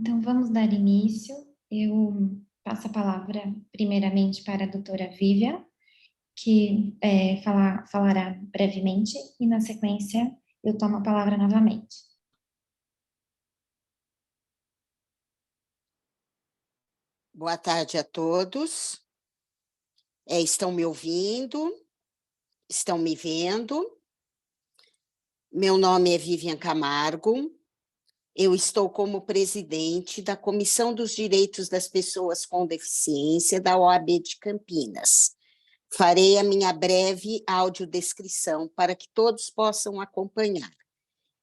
Então, vamos dar início. Eu passo a palavra primeiramente para a doutora Vivian, que falará brevemente, e na sequência eu tomo a palavra novamente. Boa tarde a todos. Estão me ouvindo? Estão me vendo? Meu nome é Vivian Camargo. Eu estou como presidente da Comissão dos Direitos das Pessoas com Deficiência da OAB de Campinas. Farei a minha breve audiodescrição para que todos possam acompanhar.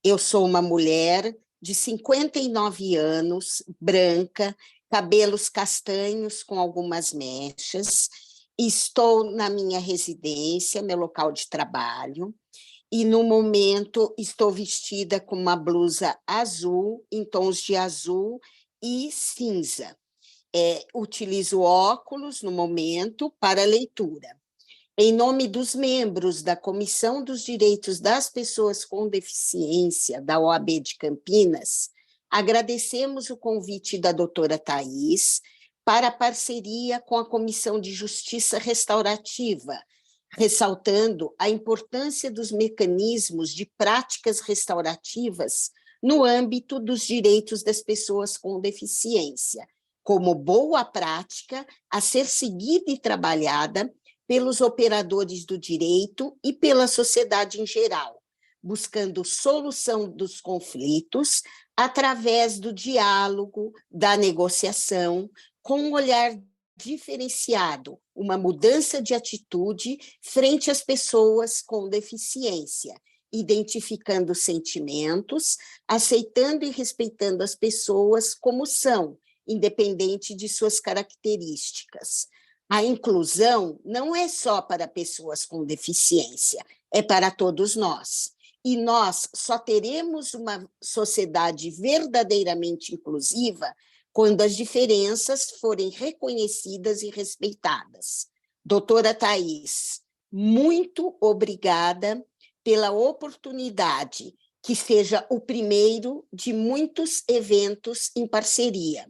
Eu sou uma mulher de 59 anos, branca, cabelos castanhos com algumas mechas. Estou na minha residência, meu local de trabalho, e no momento estou vestida com uma blusa azul, em tons de azul e cinza. Utilizo óculos no momento para leitura. Em nome dos membros da Comissão dos Direitos das Pessoas com Deficiência da OAB de Campinas, agradecemos o convite da doutora Thais para a parceria com a Comissão de Justiça Restaurativa, ressaltando a importância dos mecanismos de práticas restaurativas no âmbito dos direitos das pessoas com deficiência, como boa prática a ser seguida e trabalhada pelos operadores do direito e pela sociedade em geral, buscando solução dos conflitos através do diálogo, da negociação, com um olhar diferenciado, uma mudança de atitude frente às pessoas com deficiência, identificando sentimentos, aceitando e respeitando as pessoas como são, independente de suas características. A inclusão não é só para pessoas com deficiência, é para todos nós. E nós só teremos uma sociedade verdadeiramente inclusiva quando as diferenças forem reconhecidas e respeitadas. Doutora Thais, muito obrigada pela oportunidade, que seja o primeiro de muitos eventos em parceria.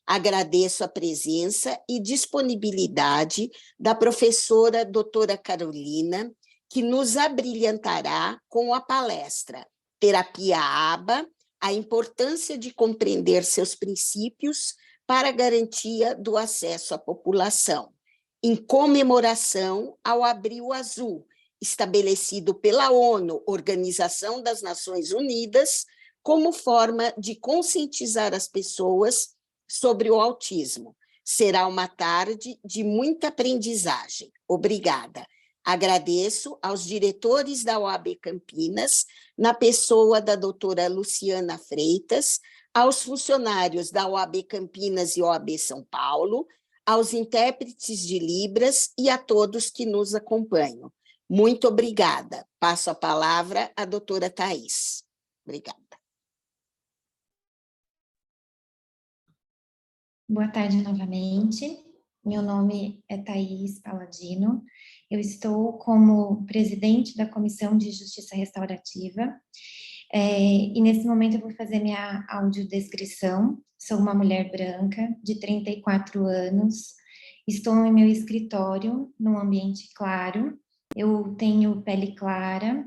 Agradeço a presença e disponibilidade da professora doutora Carolina, que nos abrilhantará com a palestra Terapia ABA, a importância de compreender seus princípios para a garantia do acesso à população, em comemoração ao Abril Azul, estabelecido pela ONU, Organização das Nações Unidas, como forma de conscientizar as pessoas sobre o autismo. Será uma tarde de muita aprendizagem. Obrigada. Agradeço aos diretores da OAB Campinas, na pessoa da doutora Luciana Freitas, aos funcionários da OAB Campinas e OAB São Paulo, aos intérpretes de Libras e a todos que nos acompanham. Muito obrigada. Passo a palavra à doutora Thais. Obrigada. Boa tarde novamente. Meu nome é Thais Paladino. Eu estou como presidente da Comissão de Justiça Restaurativa. E nesse momento eu vou fazer minha audiodescrição. Sou uma mulher branca, de 34 anos. Estou em meu escritório, num ambiente claro. Eu tenho pele clara,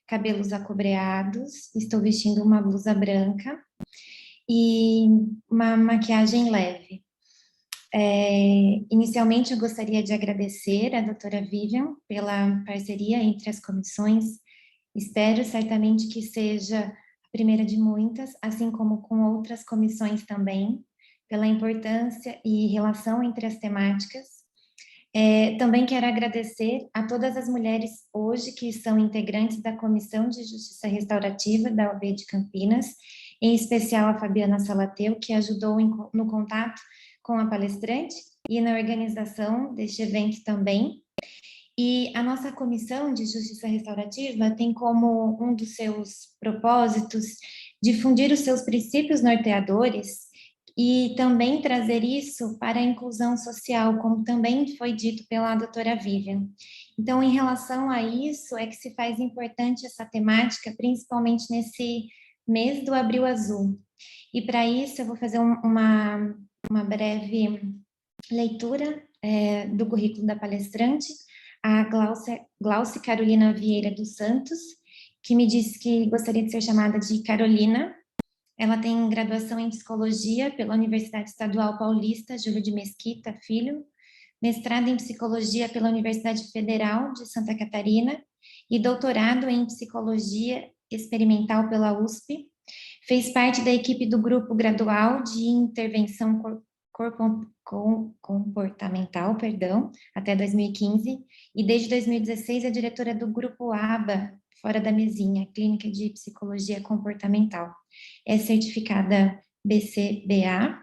cabelos acobreados. Estou vestindo uma blusa branca e uma maquiagem leve. Inicialmente, eu gostaria de agradecer à doutora Vivian pela parceria entre as comissões. Espero certamente que seja a primeira de muitas, assim como com outras comissões também, pela importância e relação entre as temáticas. Também quero agradecer a todas as mulheres hoje que são integrantes da Comissão de Justiça Restaurativa da OAB de Campinas, em especial a Fabiana Salateu, que ajudou no contato com a palestrante e na organização deste evento também. E a nossa Comissão de Justiça Restaurativa tem como um dos seus propósitos difundir os seus princípios norteadores e também trazer isso para a inclusão social, como também foi dito pela doutora Vivian. Então, em relação a isso, é que se faz importante essa temática, principalmente nesse mês do Abril Azul. E para isso eu vou fazer uma breve leitura do currículo da palestrante, a Glauce Carolina Vieira dos Santos, que me disse que gostaria de ser chamada de Carolina. Ela tem graduação em Psicologia pela Universidade Estadual Paulista Júlio de Mesquita Filho, mestrado em Psicologia pela Universidade Federal de Santa Catarina e doutorado em Psicologia Experimental pela USP. Fez parte da equipe do Grupo Gradual de Intervenção Comportamental, até 2015, e desde 2016 é diretora do Grupo ABA, Fora da Mesinha, Clínica de Psicologia Comportamental. É certificada BCBA.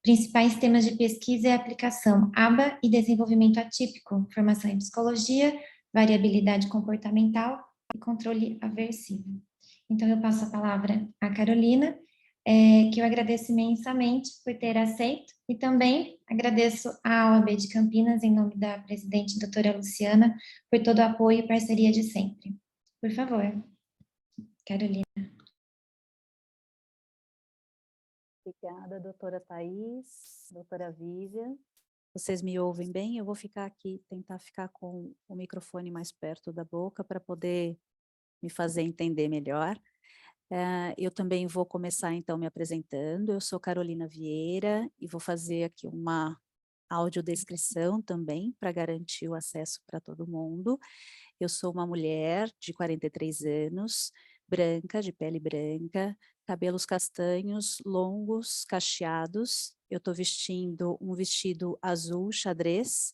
Principais temas de pesquisa e aplicação: ABA e desenvolvimento atípico, formação em psicologia, variabilidade comportamental e controle aversivo. Então, eu passo a palavra à Carolina, que eu agradeço imensamente por ter aceito, e também agradeço à OAB de Campinas, em nome da presidente doutora Luciana, por todo o apoio e parceria de sempre. Por favor, Carolina. Obrigada, doutora Thais, doutora Vivian. Vocês me ouvem bem? Eu vou ficar aqui, tentar ficar com o microfone mais perto da boca para poder me fazer entender melhor. Eu também vou começar, então, me apresentando. Eu sou Carolina Vieira e vou fazer aqui uma audiodescrição também para garantir o acesso para todo mundo. Eu sou uma mulher de 43 anos, branca, de pele branca, cabelos castanhos, longos, cacheados. Eu estou vestindo um vestido azul xadrez,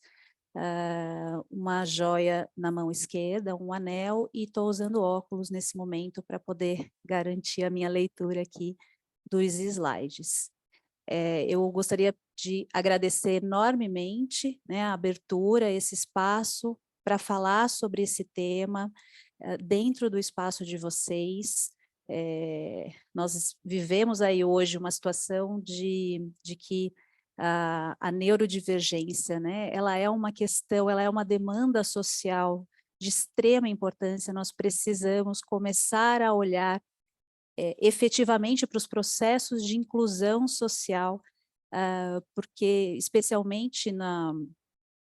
uma joia na mão esquerda, um anel, e estou usando óculos nesse momento para poder garantir a minha leitura aqui dos slides. Eu gostaria de agradecer enormemente, né, a abertura, esse espaço para falar sobre esse tema dentro do espaço de vocês. Nós vivemos aí hoje uma situação de que a neurodivergência, né, ela é uma questão, ela é uma demanda social de extrema importância. Nós precisamos começar a olhar efetivamente para os processos de inclusão social, porque especialmente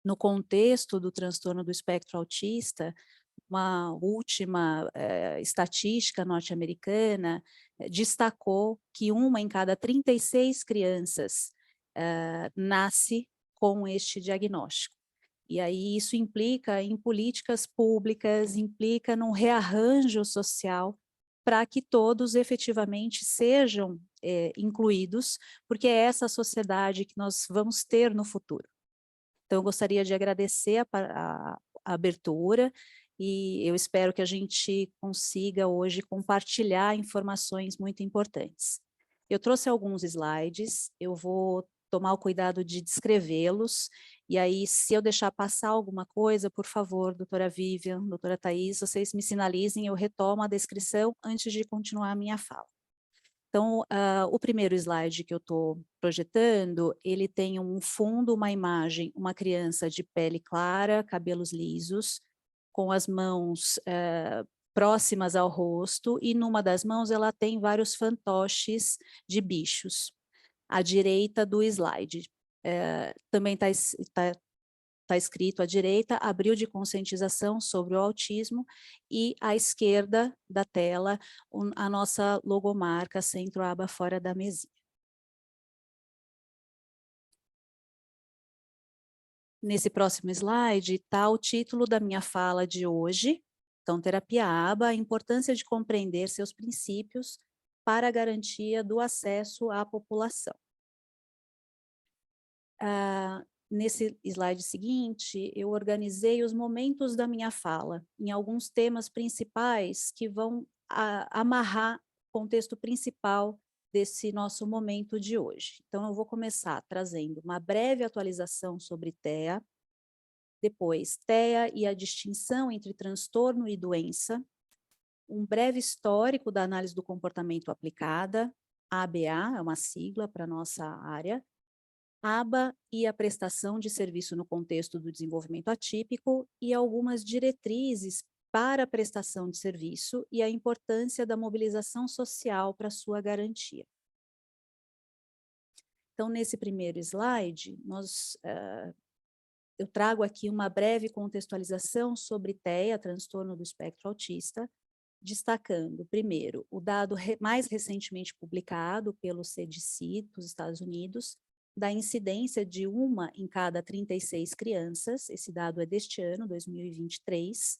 no contexto do transtorno do espectro autista, uma última estatística norte-americana destacou que 1 em cada 36 crianças nasce com este diagnóstico. E aí isso implica em políticas públicas, implica num rearranjo social para que todos efetivamente sejam incluídos, porque é essa sociedade que nós vamos ter no futuro. Então, eu gostaria de agradecer a abertura, e eu espero que a gente consiga hoje compartilhar informações muito importantes. Eu trouxe alguns slides, eu vou tomar o cuidado de descrevê-los, e aí, se eu deixar passar alguma coisa, por favor, doutora Vivian, doutora Thais, vocês me sinalizem, eu retomo a descrição antes de continuar a minha fala. Então, o primeiro slide que eu estou projetando, ele tem um fundo, uma imagem, uma criança de pele clara, cabelos lisos, com as mãos próximas ao rosto, e numa das mãos ela tem vários fantoches de bichos. À direita do slide, também está escrito à direita, abril de conscientização sobre o autismo, e à esquerda da tela, a nossa logomarca Centro Aba Fora da Mesinha. Nesse próximo slide está o título da minha fala de hoje. Então, Terapia Aba, a importância de compreender seus princípios para a garantia do acesso à população. Nesse slide seguinte, eu organizei os momentos da minha fala em alguns temas principais que vão amarrar o contexto principal desse nosso momento de hoje. Então, eu vou começar trazendo uma breve atualização sobre TEA, depois TEA e a distinção entre transtorno e doença, um breve histórico da análise do comportamento aplicada, ABA, é uma sigla para a nossa área, ABA e a prestação de serviço no contexto do desenvolvimento atípico, e algumas diretrizes para a prestação de serviço e a importância da mobilização social para sua garantia. Então, nesse primeiro slide, eu trago aqui uma breve contextualização sobre TEA, transtorno do espectro autista, destacando, primeiro, o dado mais recentemente publicado pelo CDC dos Estados Unidos, da incidência de 1 em cada 36 crianças, esse dado é deste ano, 2023.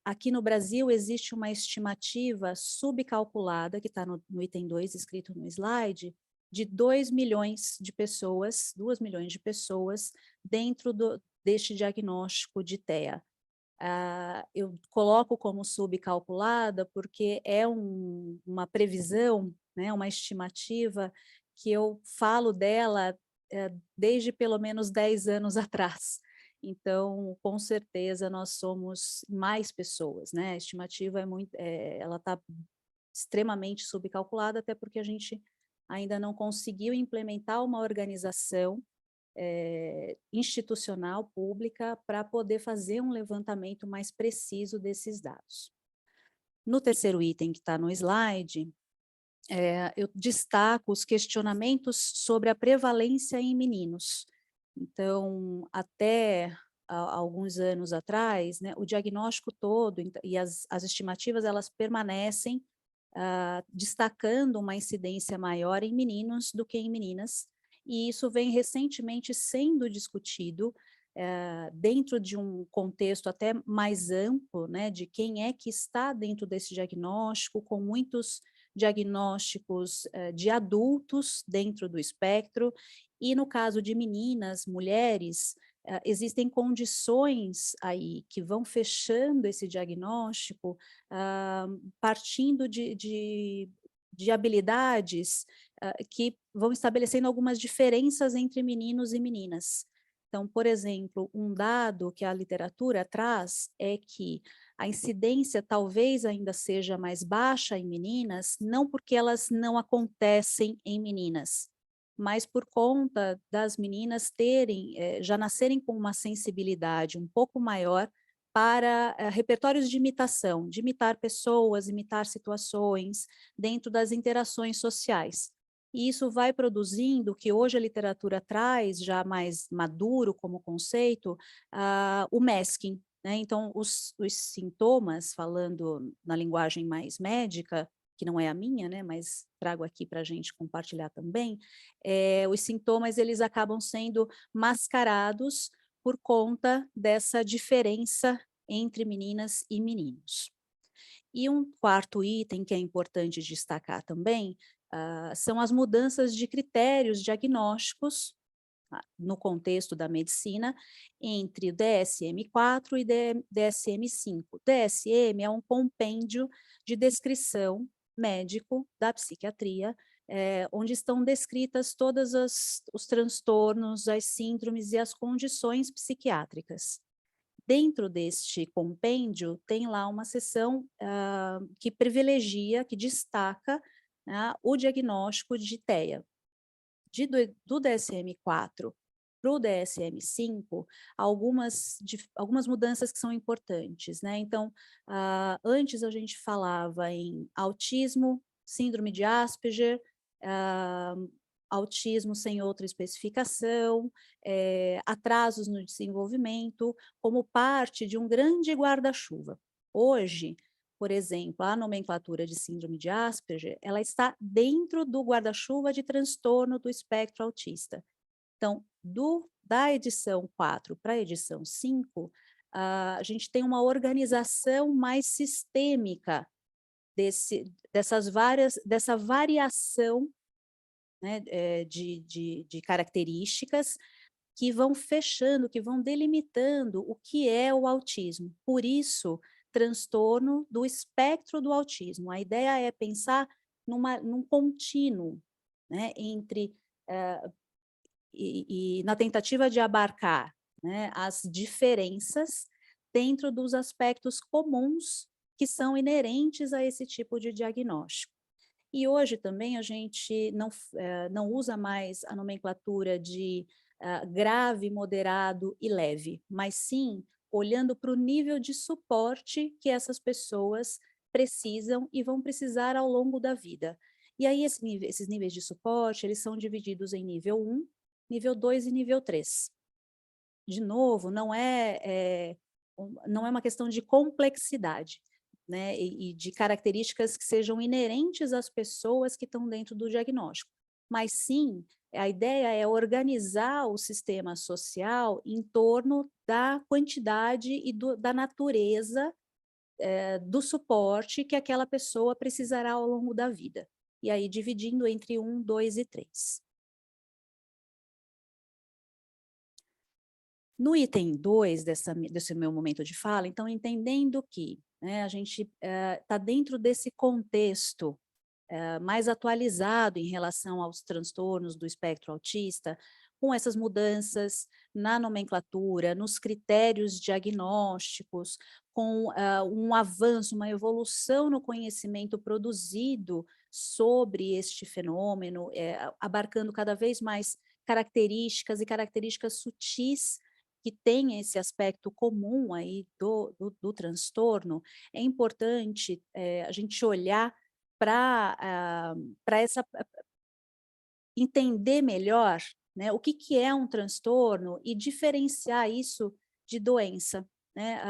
Aqui no Brasil existe uma estimativa subcalculada, que está no item 2, escrito no slide, de 2 milhões de pessoas, 2 milhões de pessoas dentro deste diagnóstico de TEA. Eu coloco como subcalculada porque é uma previsão, né, uma estimativa que eu falo dela desde pelo menos 10 anos atrás. Então, com certeza, nós somos mais pessoas, né? A estimativa ela está extremamente subcalculada, até porque a gente ainda não conseguiu implementar uma organização institucional, pública, para poder fazer um levantamento mais preciso desses dados. No terceiro item que está no slide, eu destaco os questionamentos sobre a prevalência em meninos. Então, até alguns anos atrás, né, o diagnóstico todo e as estimativas, elas permanecem destacando uma incidência maior em meninos do que em meninas, e isso vem recentemente sendo discutido dentro de um contexto até mais amplo, né, de quem é que está dentro desse diagnóstico, com muitos diagnósticos de adultos dentro do espectro, e no caso de meninas, mulheres, existem condições aí que vão fechando esse diagnóstico, partindo de habilidades que vão estabelecendo algumas diferenças entre meninos e meninas. Então, por exemplo, um dado que a literatura traz é que a incidência talvez ainda seja mais baixa em meninas, não porque elas não acontecem em meninas, mas por conta das meninas já nascerem com uma sensibilidade um pouco maior para repertórios de imitação, de imitar pessoas, imitar situações dentro das interações sociais. E isso vai produzindo o que hoje a literatura traz, já mais maduro como conceito, o masking, né? Então, os sintomas, falando na linguagem mais médica, que não é a minha, né, mas trago aqui para a gente compartilhar também, os sintomas eles acabam sendo mascarados por conta dessa diferença entre meninas e meninos. E um quarto item que é importante destacar também são as mudanças de critérios diagnósticos no contexto da medicina entre o DSM-4 e DSM-5. DSM é um compêndio de descrição médico da psiquiatria, onde estão descritas todos os transtornos, as síndromes e as condições psiquiátricas. Dentro deste compêndio, tem lá uma seção que privilegia, que destaca o diagnóstico de TEA. Do DSM-4 para o DSM-5, algumas mudanças que são importantes, né? Então, antes a gente falava em autismo, síndrome de Asperger, autismo sem outra especificação, atrasos no desenvolvimento, como parte de um grande guarda-chuva. Hoje, por exemplo, a nomenclatura de síndrome de Asperger, ela está dentro do guarda-chuva de transtorno do espectro autista. Então, da edição 4 para a edição 5, a gente tem uma organização mais sistêmica dessa variação, né, de características que vão fechando, que vão delimitando o que é o autismo. Por isso, transtorno do espectro do autismo. A ideia é pensar num contínuo, né, entre e na tentativa de abarcar, né, as diferenças dentro dos aspectos comuns que são inerentes a esse tipo de diagnóstico. E hoje também a gente não usa mais a nomenclatura de grave, moderado e leve, mas sim olhando para o nível de suporte que essas pessoas precisam e vão precisar ao longo da vida. E aí esses níveis de suporte, eles são divididos em nível 1, nível 2 e nível 3. De novo, não é uma questão de complexidade, né, e de características que sejam inerentes às pessoas que estão dentro do diagnóstico, mas sim, a ideia é organizar o sistema social em torno da quantidade e da natureza do suporte que aquela pessoa precisará ao longo da vida. E aí dividindo entre 1, 2 e 3. No item 2 desse meu momento de fala, então, entendendo que, né, a gente está dentro desse contexto mais atualizado em relação aos transtornos do espectro autista, com essas mudanças na nomenclatura, nos critérios diagnósticos, com um avanço, uma evolução no conhecimento produzido sobre este fenômeno, abarcando cada vez mais características e características sutis que tem esse aspecto comum aí do transtorno, é importante a gente olhar para entender melhor, né, o que é um transtorno e diferenciar isso de doença, né,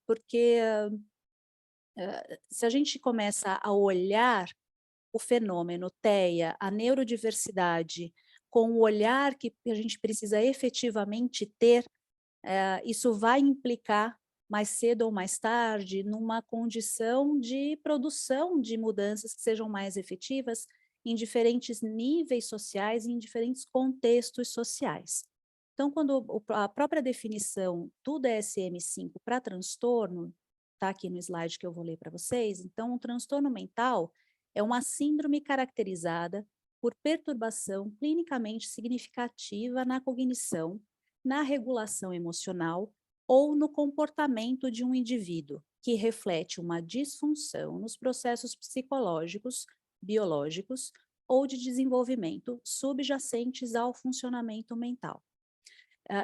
porque se a gente começa a olhar o fenômeno TEA, a neurodiversidade, com o olhar que a gente precisa efetivamente ter, isso vai implicar mais cedo ou mais tarde numa condição de produção de mudanças que sejam mais efetivas em diferentes níveis sociais e em diferentes contextos sociais. Então, quando a própria definição do DSM-5 para transtorno, está aqui no slide que eu vou ler para vocês, então, um transtorno mental é uma síndrome caracterizada por perturbação clinicamente significativa na cognição, na regulação emocional ou no comportamento de um indivíduo, que reflete uma disfunção nos processos psicológicos, biológicos ou de desenvolvimento subjacentes ao funcionamento mental.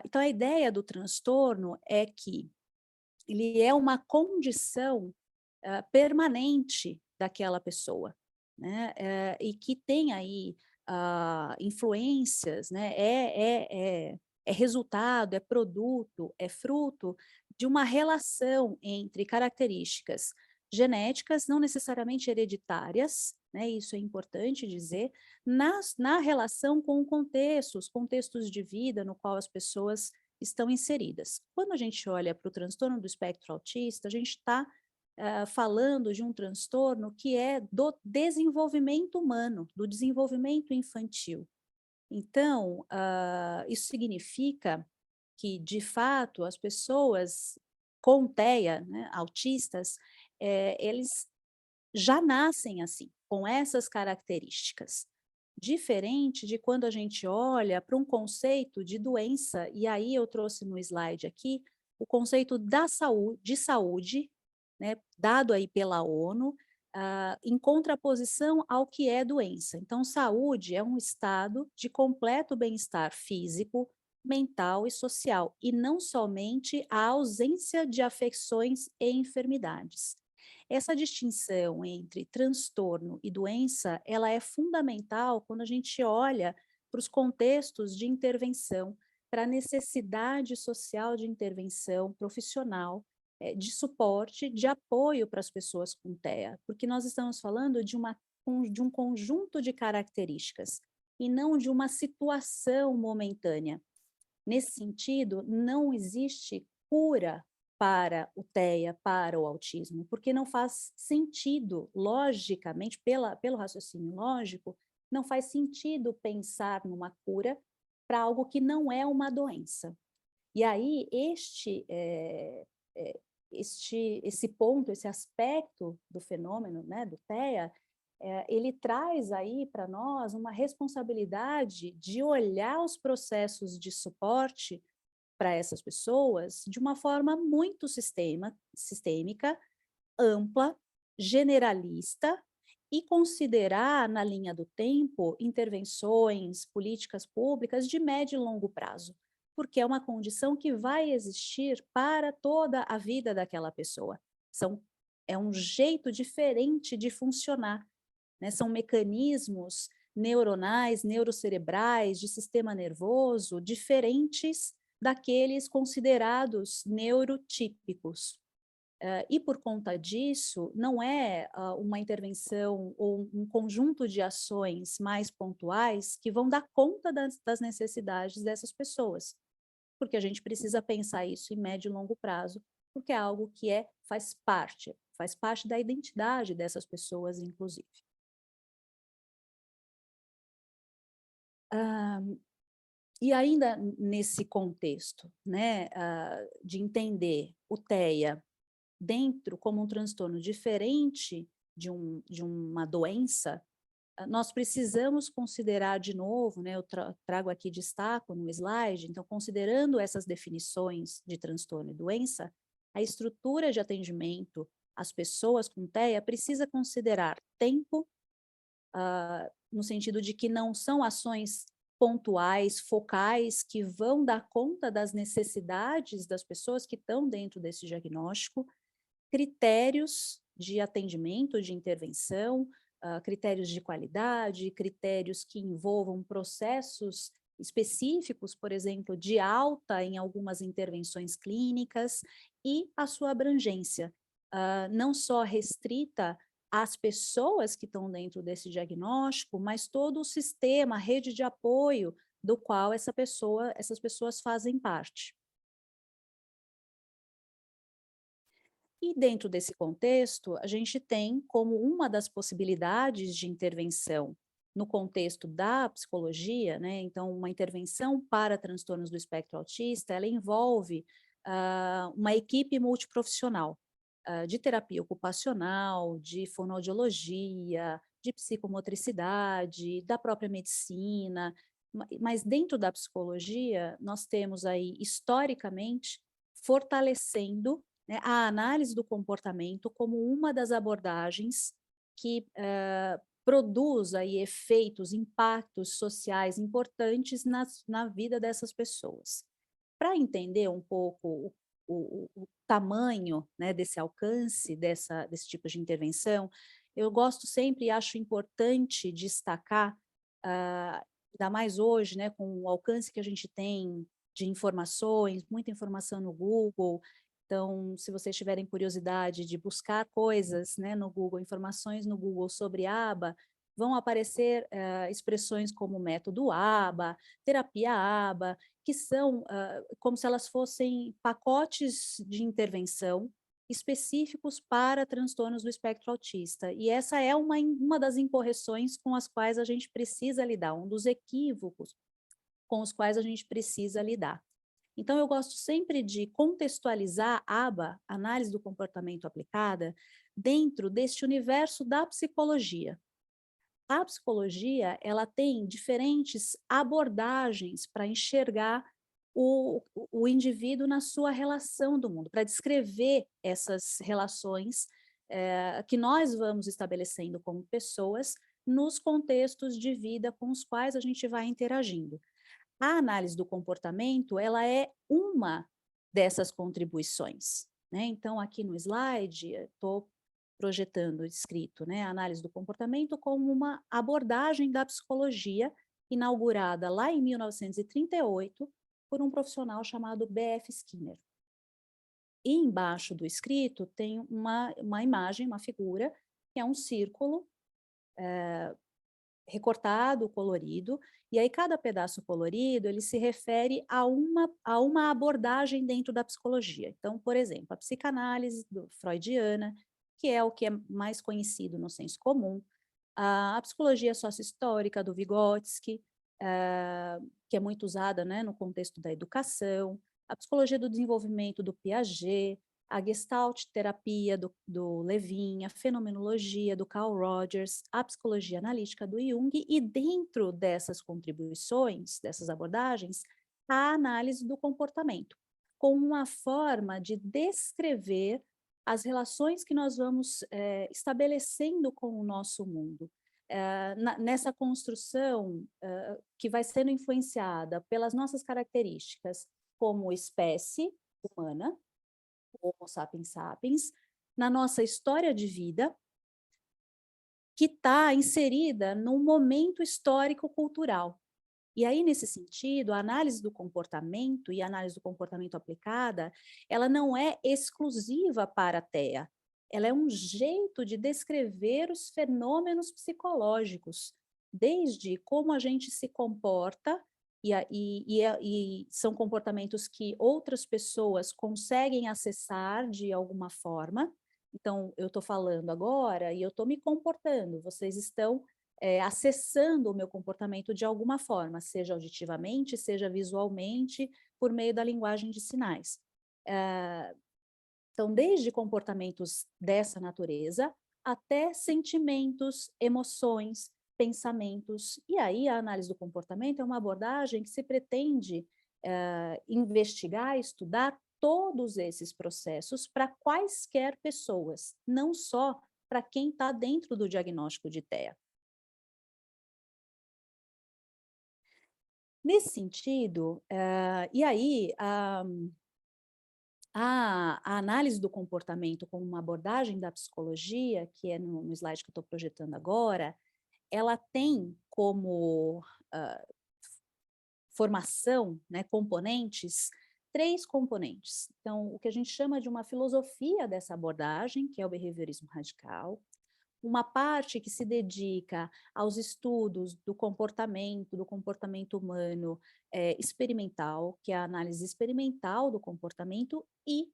Então, a ideia do transtorno é que ele é uma condição permanente daquela pessoa, né? E que tem aí influências, né? É resultado, é produto, é fruto de uma relação entre características genéticas, não necessariamente hereditárias, né? Isso é importante dizer, na relação com os contextos de vida no qual as pessoas estão inseridas. Quando a gente olha para o transtorno do espectro autista, a gente está falando de um transtorno que é do desenvolvimento humano, do desenvolvimento infantil. Então, isso significa que, de fato, as pessoas com TEA, né, autistas, eles já nascem assim, com essas características. Diferente de quando a gente olha para um conceito de doença, e aí eu trouxe no slide aqui o conceito de saúde, né, dado aí pela ONU, em contraposição ao que é doença. Então, saúde é um estado de completo bem-estar físico, mental e social, e não somente a ausência de afecções e enfermidades. Essa distinção entre transtorno e doença, ela é fundamental quando a gente olha para os contextos de intervenção, para a necessidade social de intervenção profissional, de suporte, de apoio para as pessoas com TEA, porque nós estamos falando de um conjunto de características e não de uma situação momentânea. Nesse sentido, não existe cura para o TEA, para o autismo, porque não faz sentido, logicamente, pelo raciocínio lógico, não faz sentido pensar numa cura para algo que não é uma doença. E aí, esse ponto, esse aspecto do fenômeno, né, do TEA, ele traz aí para nós uma responsabilidade de olhar os processos de suporte para essas pessoas de uma forma muito sistêmica, ampla, generalista e considerar na linha do tempo intervenções, políticas públicas de médio e longo prazo, porque é uma condição que vai existir para toda a vida daquela pessoa. É um jeito diferente de funcionar, né? São mecanismos neuronais, neurocerebrais, de sistema nervoso, diferentes daqueles considerados neurotípicos. E por conta disso, não é uma intervenção ou um conjunto de ações mais pontuais que vão dar conta das necessidades dessas pessoas, porque a gente precisa pensar isso em médio e longo prazo, porque é algo que faz parte da identidade dessas pessoas, inclusive. E ainda nesse contexto, né, de entender o TEA dentro como um transtorno diferente de uma doença, nós precisamos considerar de novo, né, eu trago aqui, destaco no slide, então, considerando essas definições de transtorno e doença, a estrutura de atendimento às pessoas com TEA precisa considerar tempo, no sentido de que não são ações pontuais, focais, que vão dar conta das necessidades das pessoas que estão dentro desse diagnóstico, critérios de atendimento, de intervenção, critérios de qualidade, critérios que envolvam processos específicos, por exemplo, de alta em algumas intervenções clínicas, e a sua abrangência, não só restrita às pessoas que estão dentro desse diagnóstico, mas todo o sistema, a rede de apoio do qual essas pessoas fazem parte. E dentro desse contexto, a gente tem como uma das possibilidades de intervenção no contexto da psicologia, né? Então, uma intervenção para transtornos do espectro autista, ela envolve uma equipe multiprofissional, de terapia ocupacional, de fonoaudiologia, de psicomotricidade, da própria medicina, mas dentro da psicologia, nós temos aí, historicamente, fortalecendo, né, a análise do comportamento como uma das abordagens que produz aí efeitos, impactos sociais importantes na vida dessas pessoas. Para entender um pouco o tamanho, né, desse alcance, desse tipo de intervenção, eu gosto sempre e acho importante destacar, ainda mais hoje, né, com o alcance que a gente tem de informações, muita informação no Google. Então, se vocês tiverem curiosidade de buscar coisas, né, no Google, informações no Google sobre ABA, vão aparecer expressões como método ABA, terapia ABA, que são como se elas fossem pacotes de intervenção específicos para transtornos do espectro autista. E essa é uma das incorreções com as quais a gente precisa lidar, um dos equívocos com os quais a gente precisa lidar. Então, eu gosto sempre de contextualizar a ABA, análise do comportamento aplicada, dentro deste universo da psicologia. A psicologia, ela tem diferentes abordagens para enxergar o indivíduo na sua relação do mundo, para descrever essas relações que nós vamos estabelecendo como pessoas nos contextos de vida com os quais a gente vai interagindo. A análise do comportamento, ela é uma dessas contribuições, né? Então, aqui no slide, estou projetando, escrito, né, a análise do comportamento como uma abordagem da psicologia, inaugurada lá em 1938, por um profissional chamado B.F. Skinner. E embaixo do escrito tem uma imagem, uma figura, que é um círculo recortado, colorido, e aí cada pedaço colorido, ele se refere a uma abordagem dentro da psicologia. Então, por exemplo, a psicanálise freudiana, que é o que é mais conhecido no senso comum, a psicologia sócio-histórica do Vygotsky, que é muito usada, né, no contexto da educação, a psicologia do desenvolvimento do Piaget, a Gestalt terapia do Levin, a fenomenologia do Carl Rogers, a psicologia analítica do Jung, e dentro dessas contribuições, dessas abordagens, a análise do comportamento, como uma forma de descrever as relações que nós vamos estabelecendo com o nosso mundo. Nessa construção que vai sendo influenciada pelas nossas características como espécie humana, Homo sapiens sapiens, na nossa história de vida, que está inserida num momento histórico-cultural. E aí, nesse sentido, a análise do comportamento e a análise do comportamento aplicada, ela não é exclusiva para a TEA, ela é um jeito de descrever os fenômenos psicológicos, desde como a gente se comporta, e são comportamentos que outras pessoas conseguem acessar de alguma forma. Então, eu estou falando agora e eu estou me comportando, vocês estão acessando o meu comportamento de alguma forma, seja auditivamente, seja visualmente, por meio da linguagem de sinais. Então, desde comportamentos dessa natureza, até sentimentos, emoções, pensamentos. E aí, a análise do comportamento é uma abordagem que se pretende investigar, estudar todos esses processos para quaisquer pessoas, não só para quem está dentro do diagnóstico de TEA. Nesse sentido, e aí, a análise do comportamento como uma abordagem da psicologia, que é no slide que eu estou projetando agora, ela tem como formação, né, componentes, 3 componentes. Então, o que a gente chama de uma filosofia dessa abordagem, que é o behaviorismo radical, uma parte que se dedica aos estudos do comportamento humano experimental, que é a análise experimental do comportamento, e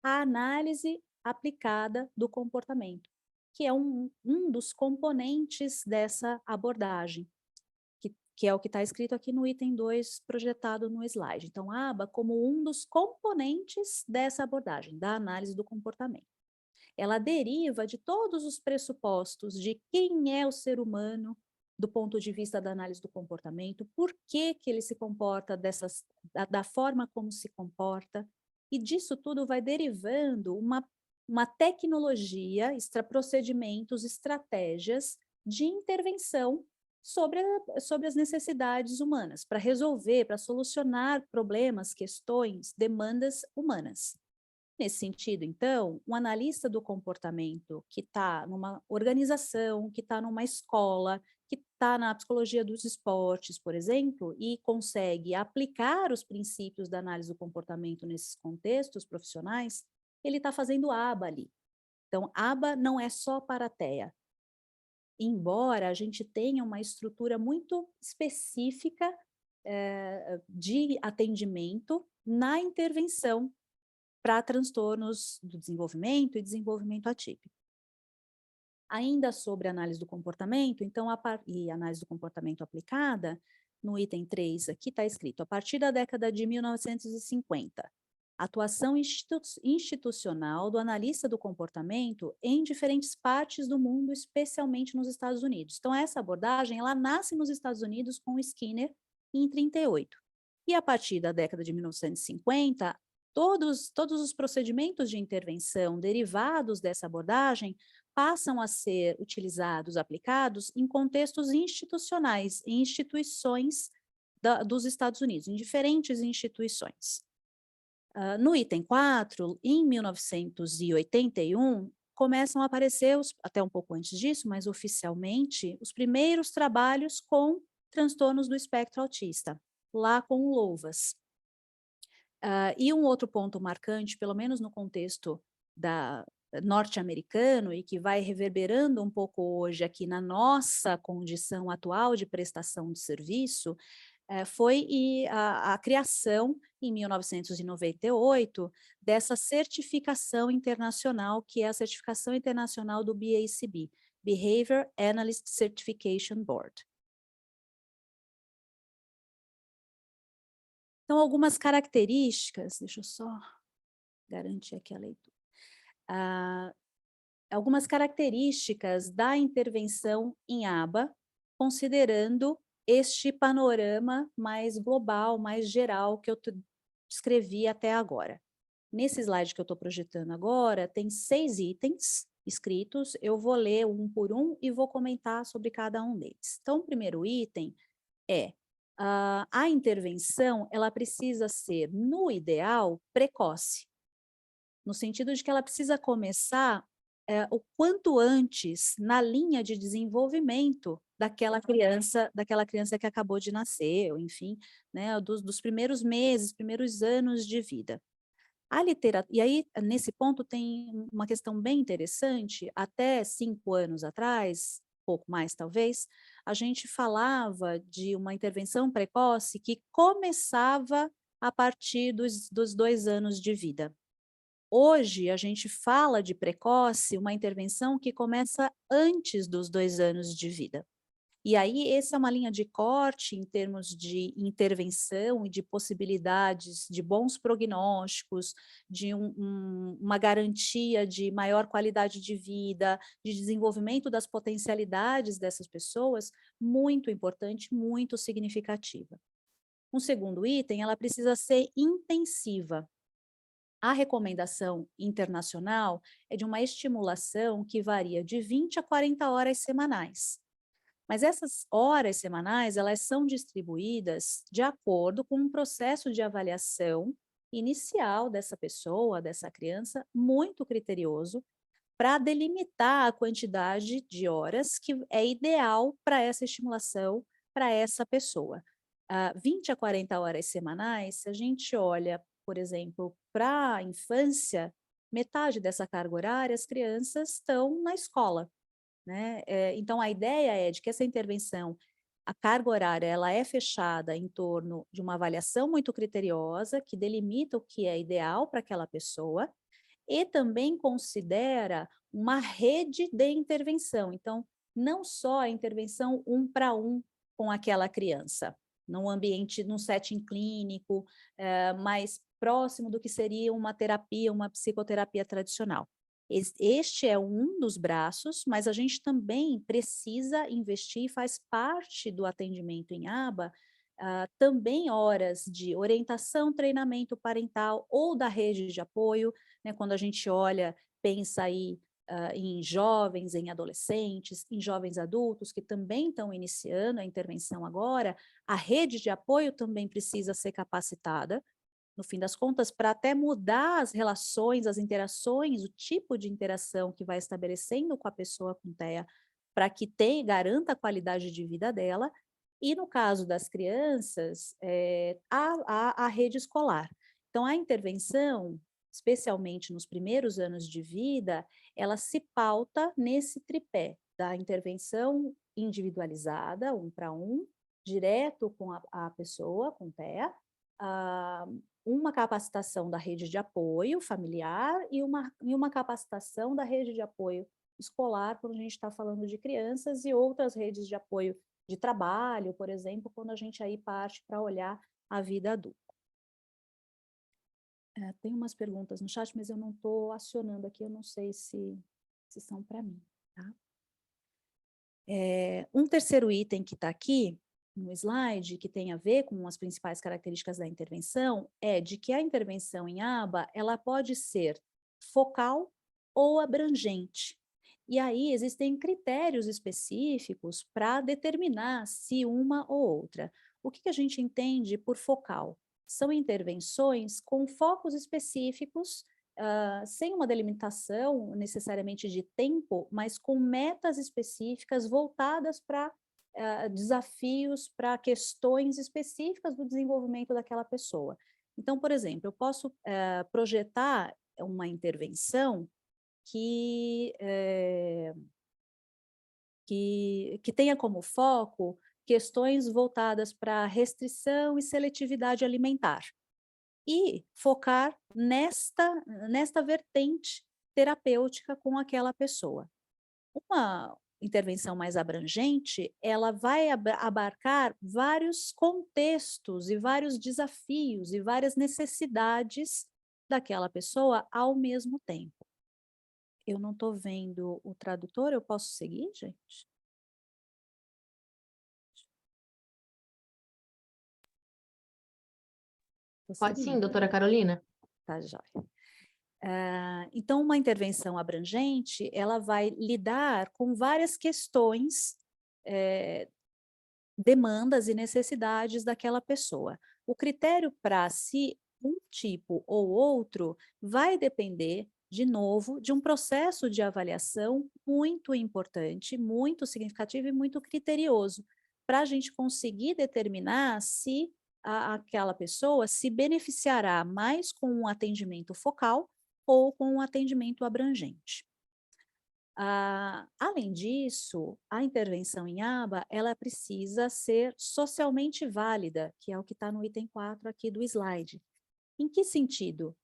a análise aplicada do comportamento, que é um dos componentes dessa abordagem, que é o que está escrito aqui no item 2, projetado no slide. Então, a aba como um dos componentes dessa abordagem, da análise do comportamento. Ela deriva de todos os pressupostos de quem é o ser humano do ponto de vista da análise do comportamento, por que ele se comporta da forma como se comporta, e disso tudo vai derivando uma tecnologia, procedimentos, estratégias de intervenção sobre as necessidades humanas, para resolver, para solucionar problemas, questões, demandas humanas. Nesse sentido, então, um analista do comportamento que está numa organização, que está numa escola, que está na psicologia dos esportes, por exemplo, e consegue aplicar os princípios da análise do comportamento nesses contextos profissionais, ele está fazendo aba ali. Então, aba não é só para a TEA. Embora a gente tenha uma estrutura muito específica de atendimento na intervenção para transtornos do desenvolvimento e desenvolvimento atípico. Ainda sobre análise do comportamento, então, e análise do comportamento aplicada, no item 3 aqui está escrito, a partir da década de 1950, atuação institucional do analista do comportamento em diferentes partes do mundo, especialmente nos Estados Unidos. Então, essa abordagem, ela nasce nos Estados Unidos com o Skinner em 38. E a partir da década de 1950, todos os procedimentos de intervenção derivados dessa abordagem passam a ser utilizados, aplicados em contextos institucionais, em instituições dos Estados Unidos, em diferentes instituições. No item 4, em 1981, começam a aparecer, até um pouco antes disso, mas oficialmente, os primeiros trabalhos com transtornos do espectro autista, lá com o Louvas. E um outro ponto marcante, pelo menos no contexto norte-americano, e que vai reverberando um pouco hoje aqui na nossa condição atual de prestação de serviço, foi a criação, em 1998, dessa certificação internacional, que é a certificação internacional do BACB, Behavior Analyst Certification Board. Então, algumas características, deixa eu só garantir aqui a leitura. Algumas características da intervenção em aba, considerando este panorama mais global, mais geral que eu descrevi até agora. Nesse slide que eu estou projetando agora, tem 6 itens escritos, eu vou ler um por um e vou comentar sobre cada um deles. Então, o primeiro item é a intervenção, ela precisa ser, no ideal, precoce, no sentido de que ela precisa começar o quanto antes na linha de desenvolvimento daquela criança que acabou de nascer, ou enfim, né, dos primeiros meses, primeiros anos de vida. E aí, nesse ponto, tem uma questão bem interessante. Até 5 anos atrás, pouco mais talvez, a gente falava de uma intervenção precoce que começava a partir dos 2 anos de vida. Hoje, a gente fala de precoce, uma intervenção que começa antes dos 2 anos de vida. E aí, essa é uma linha de corte em termos de intervenção e de possibilidades de bons prognósticos, de uma garantia de maior qualidade de vida, de desenvolvimento das potencialidades dessas pessoas, muito importante, muito significativa. Um segundo item, ela precisa ser intensiva. A recomendação internacional é de uma estimulação que varia de 20 a 40 horas semanais. Mas essas horas semanais, elas são distribuídas de acordo com um processo de avaliação inicial dessa pessoa, dessa criança, muito criterioso, para delimitar a quantidade de horas que é ideal para essa estimulação, para essa pessoa. 20 a 40 horas semanais, se a gente olha, por exemplo, para a infância, metade dessa carga horária, as crianças estão na escola, né? Então, a ideia é de que essa intervenção, a carga horária, ela é fechada em torno de uma avaliação muito criteriosa, que delimita o que é ideal para aquela pessoa, e também considera uma rede de intervenção. Então, não só a intervenção 1 para 1 com aquela criança, num ambiente, num setting clínico, mais próximo do que seria uma terapia, uma psicoterapia tradicional. Este é um dos braços, mas a gente também precisa investir, e faz parte do atendimento em aba, também horas de orientação, treinamento parental ou da rede de apoio, né, quando a gente olha, pensa aí em jovens, em adolescentes, em jovens adultos que também estão iniciando a intervenção agora, a rede de apoio também precisa ser capacitada, no fim das contas, para até mudar as relações, as interações, o tipo de interação que vai estabelecendo com a pessoa com TEA, para que garanta a qualidade de vida dela. E no caso das crianças, a rede escolar. Então, a intervenção, especialmente nos primeiros anos de vida, ela se pauta nesse tripé da intervenção individualizada, 1 para 1, direto com a pessoa com TEA, uma capacitação da rede de apoio familiar e uma capacitação da rede de apoio escolar, quando a gente está falando de crianças, e outras redes de apoio de trabalho, por exemplo, quando a gente aí parte para olhar a vida adulta. Tem umas perguntas no chat, mas eu não estou acionando aqui, eu não sei se são para mim. Tá? Um terceiro item que está aqui, no slide, que tem a ver com as principais características da intervenção, é de que a intervenção em aba, ela pode ser focal ou abrangente. E aí existem critérios específicos para determinar se uma ou outra. O que a gente entende por focal? São intervenções com focos específicos, sem uma delimitação necessariamente de tempo, mas com metas específicas voltadas para desafios, para questões específicas do desenvolvimento daquela pessoa. Então, por exemplo, eu posso projetar uma intervenção que tenha como foco questões voltadas para restrição e seletividade alimentar, e focar nesta vertente terapêutica com aquela pessoa. Uma intervenção mais abrangente, ela vai abarcar vários contextos e vários desafios e várias necessidades daquela pessoa ao mesmo tempo. Eu não estou vendo o tradutor, eu posso seguir, gente? Pode sim, doutora Carolina. Tá, joia. Então, uma intervenção abrangente, ela vai lidar com várias questões, demandas e necessidades daquela pessoa. O critério para se um tipo ou outro vai depender de novo, de um processo de avaliação muito importante, muito significativo e muito criterioso, para a gente conseguir determinar se aquela pessoa se beneficiará mais com um atendimento focal ou com um atendimento abrangente. Além disso, a intervenção em aba, ela precisa ser socialmente válida, que é o que está no item 4 aqui do slide. Em que sentido?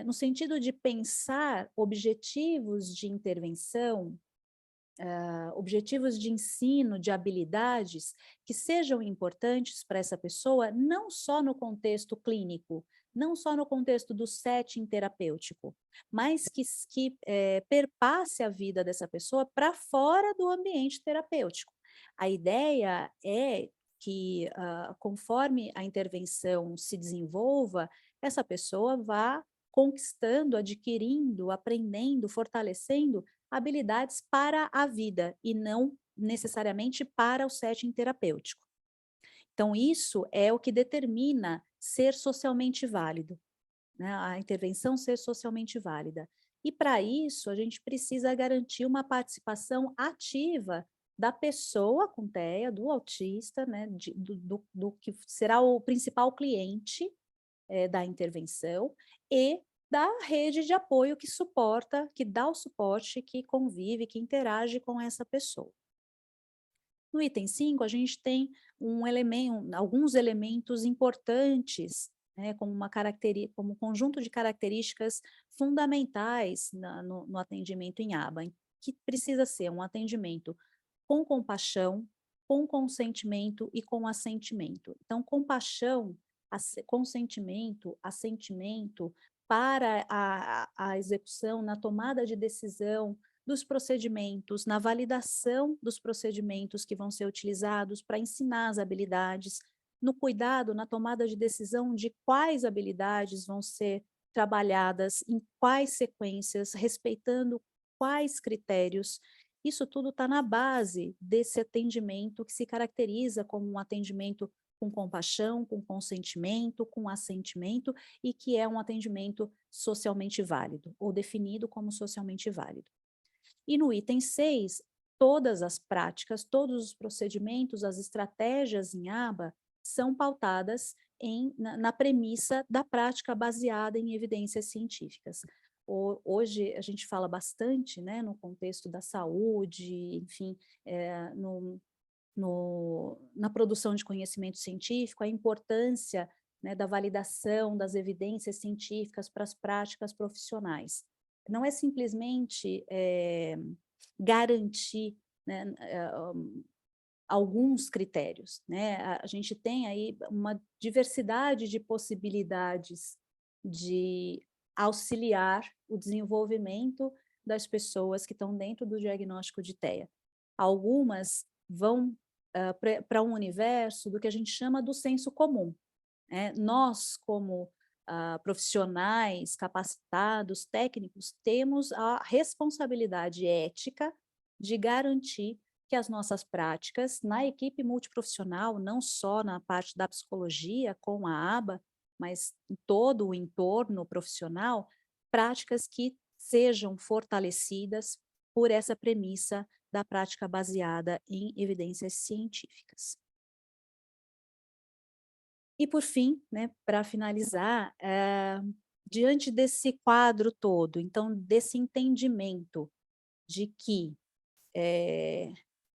No sentido de pensar objetivos de intervenção, objetivos de ensino, de habilidades que sejam importantes para essa pessoa, não só no contexto clínico, não só no contexto do setting terapêutico, mas que perpasse a vida dessa pessoa para fora do ambiente terapêutico. A ideia é que, conforme a intervenção se desenvolva, essa pessoa vá conquistando, adquirindo, aprendendo, fortalecendo habilidades para a vida e não necessariamente para o setting terapêutico. Então, isso é o que determina ser socialmente válido, né? A intervenção ser socialmente válida. E para isso, a gente precisa garantir uma participação ativa da pessoa com TEA, do autista, né? Do que será o principal cliente da intervenção e da rede de apoio que suporta, que dá o suporte, que convive, que interage com essa pessoa. No item 5, a gente tem alguns elementos importantes, né, como um conjunto de características fundamentais no atendimento em aba, que precisa ser um atendimento com compaixão, com consentimento e com assentimento. Então, compaixão, consentimento, assentimento para a execução, na tomada de decisão dos procedimentos, na validação dos procedimentos que vão ser utilizados para ensinar as habilidades, no cuidado, na tomada de decisão de quais habilidades vão ser trabalhadas, em quais sequências, respeitando quais critérios. Isso tudo está na base desse atendimento que se caracteriza como um atendimento com compaixão, com consentimento, com assentimento e que é um atendimento socialmente válido, ou definido como socialmente válido. E no item 6, todas as práticas, todos os procedimentos, as estratégias em aba são pautadas na premissa da prática baseada em evidências científicas. Hoje a gente fala bastante, né, no contexto da saúde, enfim, na produção de conhecimento científico, a importância, né, da validação das evidências científicas para as práticas profissionais. Não é simplesmente garantir, né, alguns critérios, né? A gente tem aí uma diversidade de possibilidades de auxiliar o desenvolvimento das pessoas que estão dentro do diagnóstico de TEA. Algumas vão para um universo do que a gente chama do senso comum, né? Nós, como profissionais capacitados, técnicos, temos a responsabilidade ética de garantir que as nossas práticas na equipe multiprofissional, não só na parte da psicologia com a aba, mas em todo o entorno profissional, práticas que sejam fortalecidas por essa premissa da prática baseada em evidências científicas. E, por fim, né, para finalizar, diante desse quadro todo, então, desse entendimento de que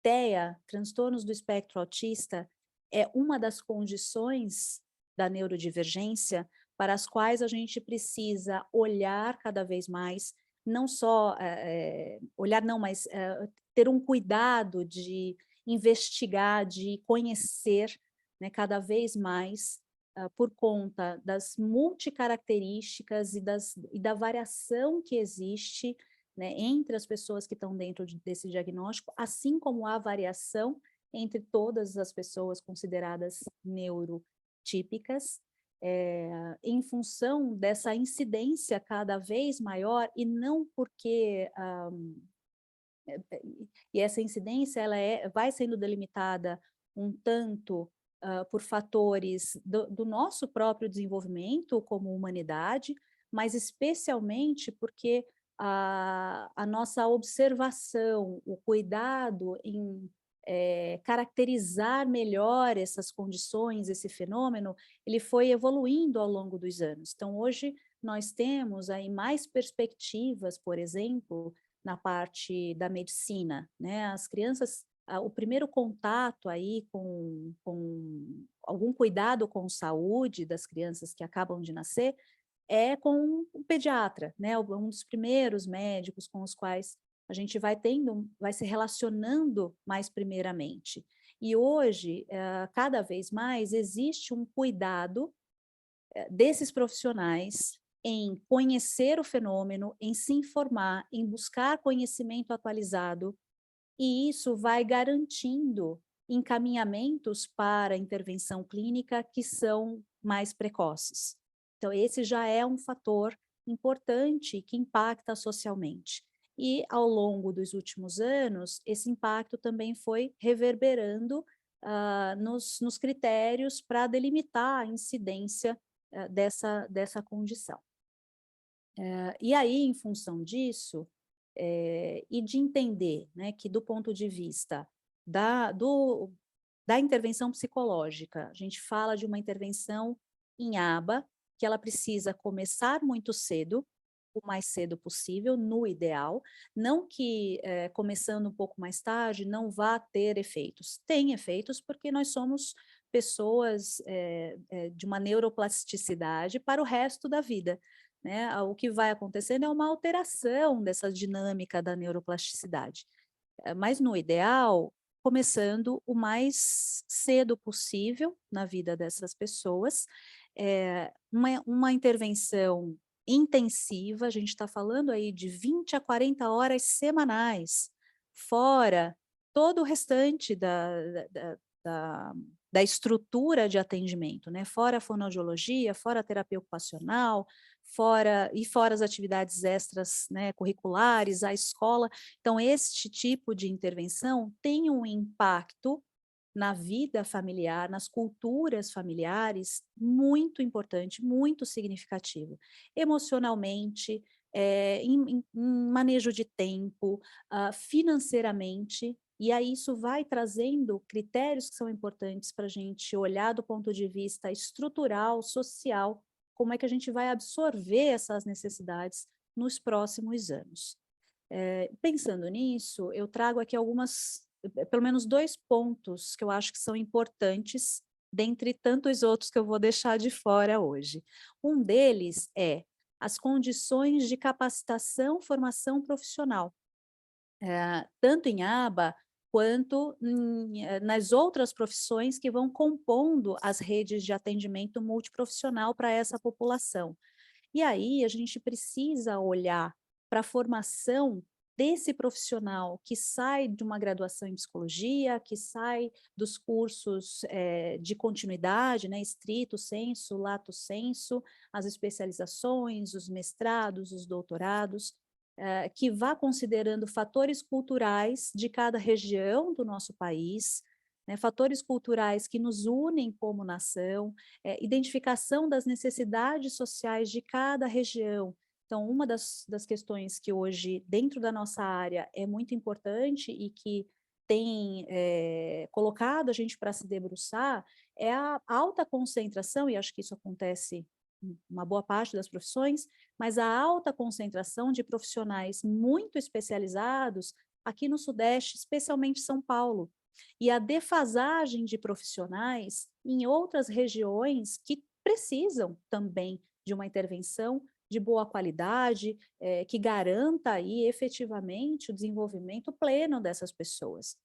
TEA, transtornos do espectro autista, é uma das condições da neurodivergência para as quais a gente precisa olhar cada vez mais, não só olhar não, mas ter um cuidado de investigar, de conhecer, né, cada vez mais, por conta das multicaracterísticas e da variação que existe, né, entre as pessoas que estão dentro desse diagnóstico, assim como a variação entre todas as pessoas consideradas neurotípicas, em função dessa incidência cada vez maior, e não porque... e essa incidência ela vai sendo delimitada um tanto por fatores do nosso próprio desenvolvimento como humanidade, mas especialmente porque a nossa observação, o cuidado em caracterizar melhor essas condições, esse fenômeno, ele foi evoluindo ao longo dos anos. Então, hoje, nós temos aí mais perspectivas, por exemplo, na parte da medicina, né? As crianças, o primeiro contato aí com algum cuidado com saúde das crianças que acabam de nascer é com o pediatra, né? Um dos primeiros médicos com os quais a gente vai se relacionando mais primeiramente. E hoje, cada vez mais, existe um cuidado desses profissionais em conhecer o fenômeno, em se informar, em buscar conhecimento atualizado, e isso vai garantindo encaminhamentos para intervenção clínica que são mais precoces. Então, esse já é um fator importante que impacta socialmente. E, ao longo dos últimos anos, esse impacto também foi reverberando nos critérios para delimitar a incidência dessa condição. E aí, em função disso, e de entender, né, que do ponto de vista da intervenção psicológica, a gente fala de uma intervenção em aba, que ela precisa começar muito cedo, o mais cedo possível, no ideal, não que começando um pouco mais tarde não vá ter efeitos. Tem efeitos porque nós somos pessoas de uma neuroplasticidade para o resto da vida, né? O que vai acontecendo é uma alteração dessa dinâmica da neuroplasticidade. Mas no ideal, começando o mais cedo possível na vida dessas pessoas, uma intervenção intensiva, a gente está falando aí de 20 a 40 horas semanais, fora todo o restante da estrutura de atendimento, né? Fora a fonoaudiologia, fora a terapia ocupacional, fora as atividades extras, né, curriculares, a escola. Então, este tipo de intervenção tem um impacto na vida familiar, nas culturas familiares, muito importante, muito significativo. Emocionalmente, em manejo de tempo, financeiramente, e aí isso vai trazendo critérios que são importantes para a gente olhar do ponto de vista estrutural, social, como é que a gente vai absorver essas necessidades nos próximos anos. Pensando nisso, eu trago aqui pelo menos 2 pontos que eu acho que são importantes, dentre tantos outros que eu vou deixar de fora hoje. Um deles é as condições de capacitação, formação profissional, tanto em aba quanto nas outras profissões que vão compondo as redes de atendimento multiprofissional para essa população. E aí a gente precisa olhar para a formação desse profissional que sai de uma graduação em psicologia, que sai dos cursos de continuidade, né, estrito sensu, lato sensu, as especializações, os mestrados, os doutorados, que vá considerando fatores culturais de cada região do nosso país, né, fatores culturais que nos unem como nação, identificação das necessidades sociais de cada região. Então, uma das questões que hoje, dentro da nossa área, é muito importante e que tem colocado a gente para se debruçar é a alta concentração, e acho que isso acontece em uma boa parte das profissões, mas a alta concentração de profissionais muito especializados aqui no Sudeste, especialmente São Paulo, e a defasagem de profissionais em outras regiões que precisam também de uma intervenção de boa qualidade, que garanta aí efetivamente o desenvolvimento pleno dessas pessoas.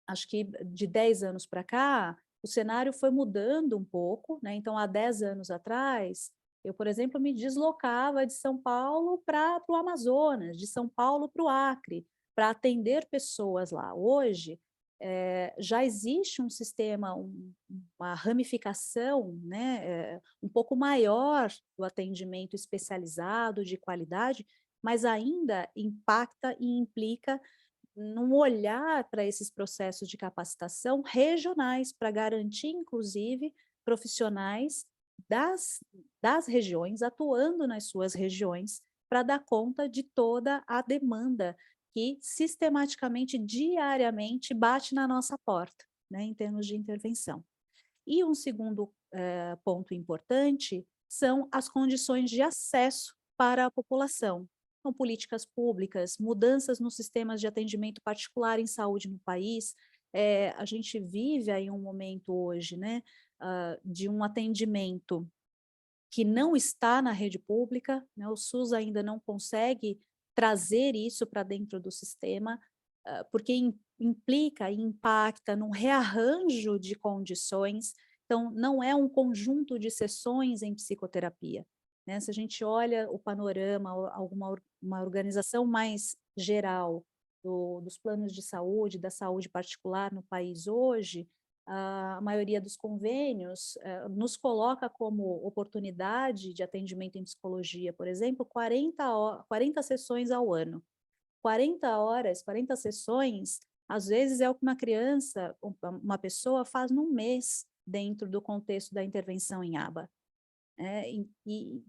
Acho que de 10 anos para cá, o cenário foi mudando um pouco, né? Então, há 10 anos atrás, eu, por exemplo, me deslocava de São Paulo para o Amazonas, de São Paulo para o Acre, para atender pessoas lá. Hoje, já existe um sistema, uma ramificação, né, um pouco maior do atendimento especializado, de qualidade, mas ainda impacta e implica num olhar para esses processos de capacitação regionais, para garantir, inclusive, profissionais das regiões, atuando nas suas regiões, para dar conta de toda a demanda que sistematicamente, diariamente, bate na nossa porta, né, em termos de intervenção. E um segundo ponto importante são as condições de acesso para a população. Então, políticas públicas, mudanças nos sistemas de atendimento particular em saúde no país. A gente vive aí um momento hoje, né, de um atendimento que não está na rede pública, né, o SUS ainda não consegue trazer isso para dentro do sistema, porque implica e impacta num rearranjo de condições. Então, não é um conjunto de sessões em psicoterapia, né? Se a gente olha o panorama, uma organização mais geral dos planos de saúde, da saúde particular no país hoje, a maioria dos convênios nos coloca como oportunidade de atendimento em psicologia, por exemplo, 40 sessões ao ano. 40 horas, 40 sessões, às vezes é o que uma criança, uma pessoa faz num mês dentro do contexto da intervenção em aba.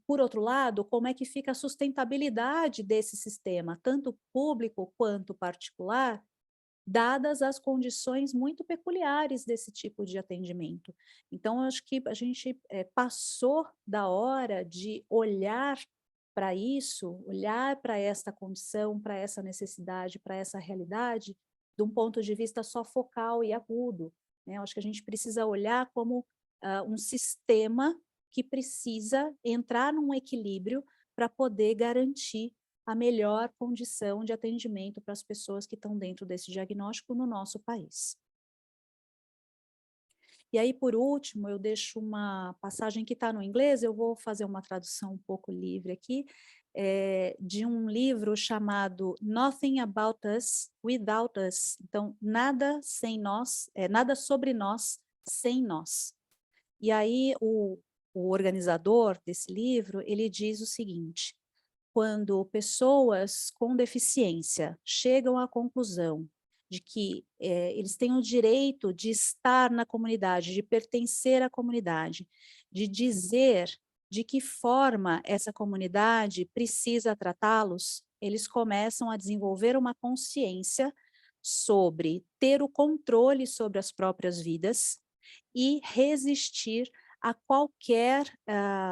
Por outro lado, como é que fica a sustentabilidade desse sistema, tanto público quanto particular, dadas as condições muito peculiares desse tipo de atendimento. Então, eu acho que a gente passou da hora de olhar para isso, olhar para esta condição, para essa necessidade, para essa realidade, de um ponto de vista só focal e agudo, né? Eu acho que a gente precisa olhar como um sistema que precisa entrar num equilíbrio para poder garantir a melhor condição de atendimento para as pessoas que estão dentro desse diagnóstico no nosso país. E aí, por último, eu deixo uma passagem que está no inglês, eu vou fazer uma tradução um pouco livre aqui, de um livro chamado Nothing About Us Without Us. Então, nada sem nós, nada sobre nós sem nós. E aí, o organizador desse livro, ele diz o seguinte: quando pessoas com deficiência chegam à conclusão de que eles têm o direito de estar na comunidade, de pertencer à comunidade, de dizer de que forma essa comunidade precisa tratá-los, eles começam a desenvolver uma consciência sobre ter o controle sobre as próprias vidas e resistir a qualquer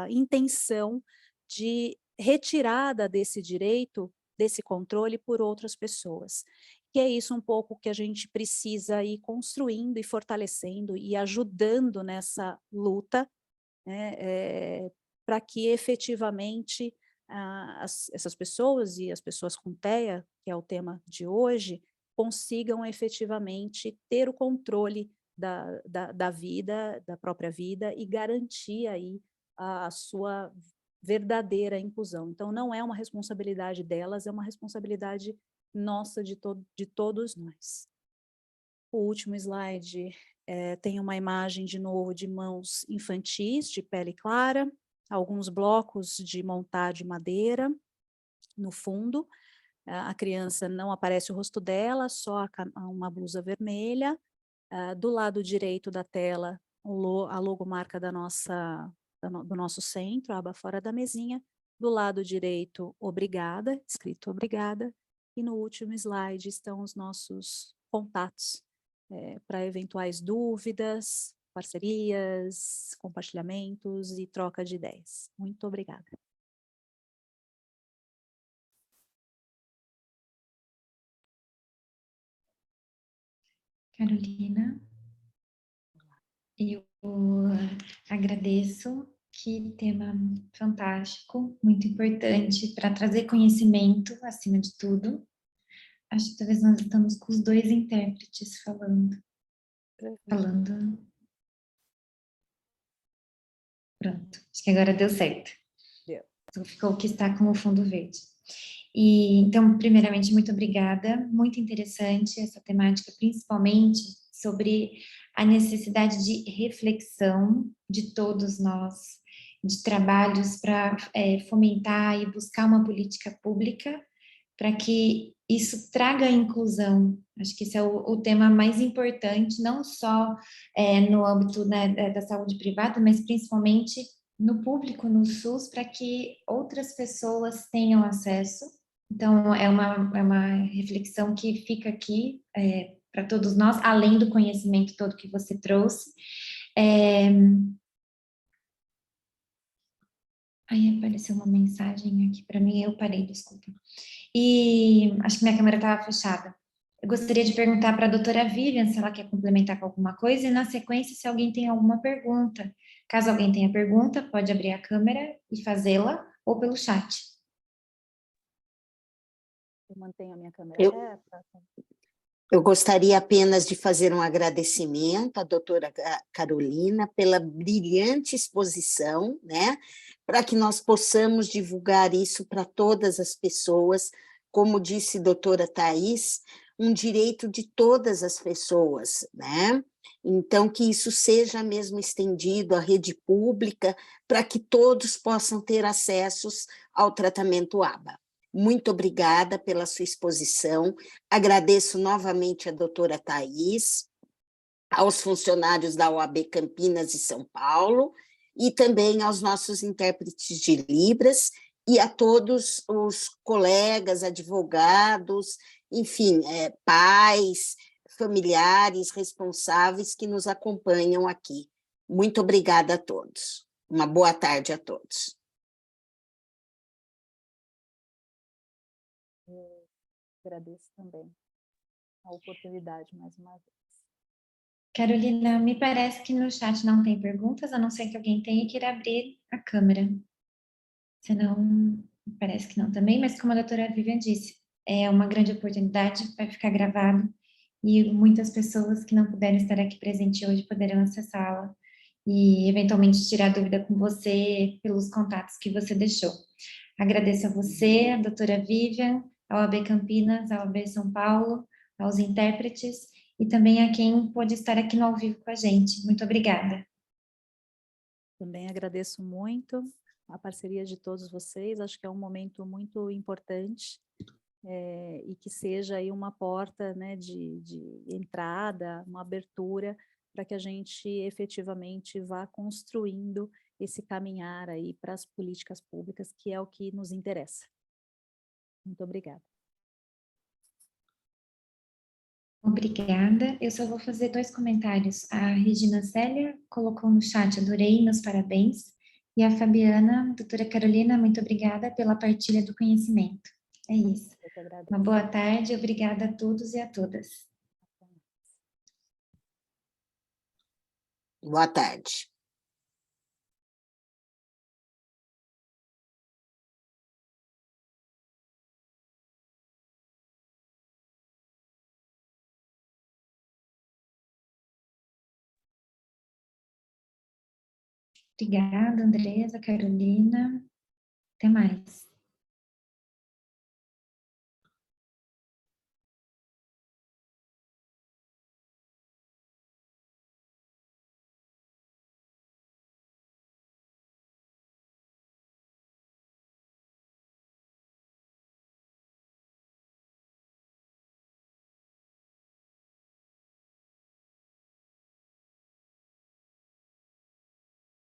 intenção de retirada desse direito, desse controle por outras pessoas. Que é isso um pouco que a gente precisa ir construindo e fortalecendo e ajudando nessa luta, né, para que efetivamente essas pessoas e as pessoas com TEA, que é o tema de hoje, consigam efetivamente ter o controle da vida, da própria vida e garantir aí a sua verdadeira inclusão. Então, não é uma responsabilidade delas, é uma responsabilidade nossa, de todos nós. O último slide tem uma imagem, de novo, de mãos infantis, de pele clara, alguns blocos de montar de madeira no fundo. A criança, não aparece o rosto dela, só uma blusa vermelha. Do lado direito da tela, a logomarca do nosso centro, a aba fora da mesinha. Do lado direito, obrigada, escrito obrigada. E no último slide estão os nossos contatos para eventuais dúvidas, parcerias, compartilhamentos e troca de ideias. Muito obrigada. Carolina, eu agradeço, que tema fantástico, muito importante para trazer conhecimento, acima de tudo. Acho que talvez nós estamos com os dois intérpretes falando. Pronto, acho que agora deu certo. Então, ficou o que está com o fundo verde. Então, primeiramente, muito obrigada, muito interessante essa temática, principalmente sobre a necessidade de reflexão de todos nós, de trabalhos para fomentar e buscar uma política pública para que isso traga inclusão. Acho que esse é o tema mais importante, não só no âmbito, né, da saúde privada, mas principalmente no público, no SUS, para que outras pessoas tenham acesso. Então, é uma reflexão que fica aqui para todos nós, além do conhecimento todo que você trouxe. Aí apareceu uma mensagem aqui para mim, eu parei, desculpa. E acho que minha câmera estava fechada. Eu gostaria de perguntar para a doutora Vivian se ela quer complementar com alguma coisa, e na sequência, se alguém tem alguma pergunta. Caso alguém tenha pergunta, pode abrir a câmera e fazê-la, ou pelo chat. Eu mantenho a minha câmera Eu- aberta. Eu gostaria apenas de fazer um agradecimento à doutora Carolina pela brilhante exposição, né? Para que nós possamos divulgar isso para todas as pessoas, como disse a doutora Thais, um direito de todas as pessoas, né? Então, que isso seja mesmo estendido à rede pública, para que todos possam ter acessos ao tratamento ABA. Muito obrigada pela sua exposição. Agradeço novamente a doutora Thais, aos funcionários da OAB Campinas e São Paulo, e também aos nossos intérpretes de Libras, e a todos os colegas, advogados, enfim, pais, familiares, responsáveis que nos acompanham aqui. Muito obrigada a todos. Uma boa tarde a todos. Eu agradeço também a oportunidade mais uma vez. Carolina, me parece que no chat não tem perguntas, a não ser que alguém tenha que ir abrir a câmera. Senão, me parece que não também, mas como a doutora Vivian disse, é uma grande oportunidade, vai ficar gravado, e muitas pessoas que não puderam estar aqui presente hoje poderão acessá-la e, eventualmente, tirar dúvida com você pelos contatos que você deixou. Agradeço a você, a doutora Vivian, ao AB Campinas, ao AB São Paulo, aos intérpretes e também a quem pôde estar aqui no ao vivo com a gente. Muito obrigada. Também agradeço muito a parceria de todos vocês, acho que é um momento muito importante e que seja aí uma porta, né, de entrada, uma abertura para que a gente efetivamente vá construindo esse caminhar aí para as políticas públicas, que é o que nos interessa. Muito obrigada. Obrigada. Eu só vou fazer 2 comentários. A Regina Célia colocou no chat, adorei, meus parabéns. E a Fabiana, doutora Carolina, muito obrigada pela partilha do conhecimento. É isso. Eu que agradeço. Uma boa tarde, obrigada a todos e a todas. Boa tarde. Obrigada, Andresa, Carolina. Até mais.